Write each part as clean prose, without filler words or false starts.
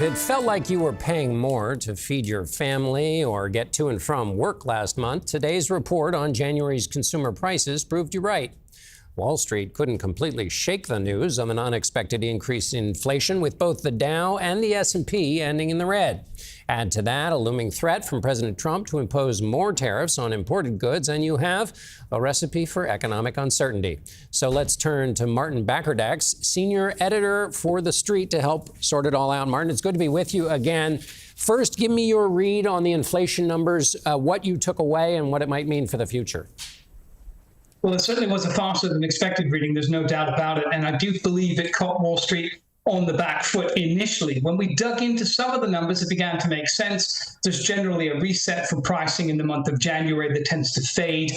it felt like you were paying more to feed your family or get to and from work last month, today's report on January's consumer prices proved you right. Wall Street couldn't completely shake the news of an unexpected increase in inflation, with both the Dow and the S&P ending in the red. Add to that a looming threat from President Trump to impose more tariffs on imported goods, and you have a recipe for economic uncertainty. So let's turn to Martin Baccardax, senior editor for The Street, to help sort it all out. Martin, it's good to be with you again. First, give me your read on the inflation numbers, what you took away and what it might mean for the future. Well, it certainly was a faster than expected reading. There's no doubt about it. And I do believe it caught Wall Street on the back foot initially. When we dug into some of the numbers, it began to make sense. There's generally a reset for pricing in the month of January that tends to fade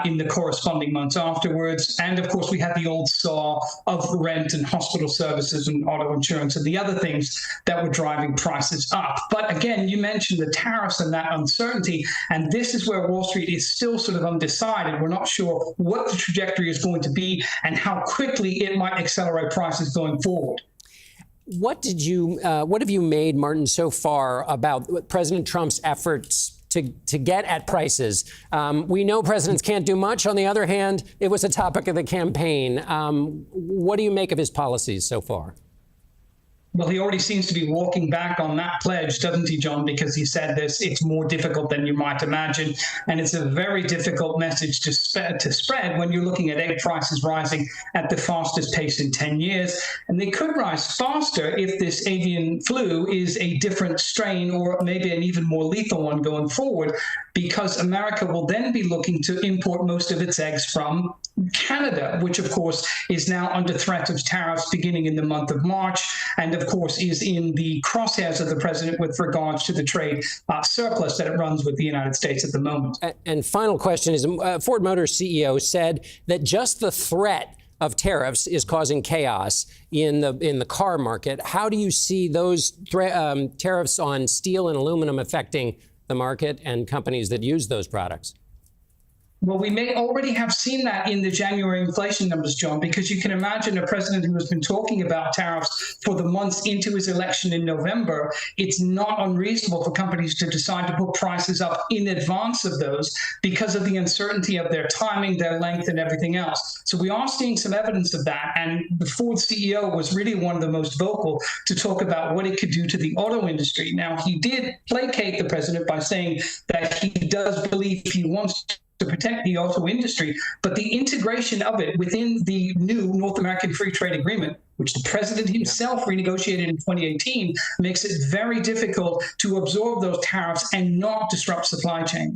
in the corresponding months afterwards. And of course, we had the old saw of rent and hospital services and auto insurance and the other things that were driving prices up. But again, you mentioned the tariffs and that uncertainty. And this is where Wall Street is still sort of undecided. We're not sure what the trajectory is going to be and how quickly it might accelerate prices going forward. What have you made, Martin, so far about President Trump's efforts to get at prices? We know presidents can't do much. On the other hand, it was a topic of the campaign. What do you make of his policies so far? Well, he already seems to be walking back on that pledge, doesn't he, John? Because he said this, it's more difficult than you might imagine. And it's a very difficult message to spread when you're looking at egg prices rising at the fastest pace in 10 years. And they could rise faster if this avian flu is a different strain or maybe an even more lethal one going forward, because America will then be looking to import most of its eggs from Canada, which of course is now under threat of tariffs beginning in the month of March, and of course is in the crosshairs of the president with regards to the trade surplus that it runs with the United States at the moment. And final question is, Ford Motors CEO said that just the threat of tariffs is causing chaos in the car market. How do you see those tariffs on steel and aluminum affecting the market and companies that use those products? Well, we may already have seen that in the January inflation numbers, John, because you can imagine a president who has been talking about tariffs for the months into his election in November. It's not unreasonable for companies to decide to put prices up in advance of those because of the uncertainty of their timing, their length, and everything else. So we are seeing some evidence of that. And the Ford CEO was really one of the most vocal to talk about what it could do to the auto industry. Now, he did placate the president by saying that he does believe he wants to protect the auto industry, but the integration of it within the new North American Free Trade Agreement, which the president himself renegotiated in 2018, makes it very difficult to absorb those tariffs and not disrupt supply chains.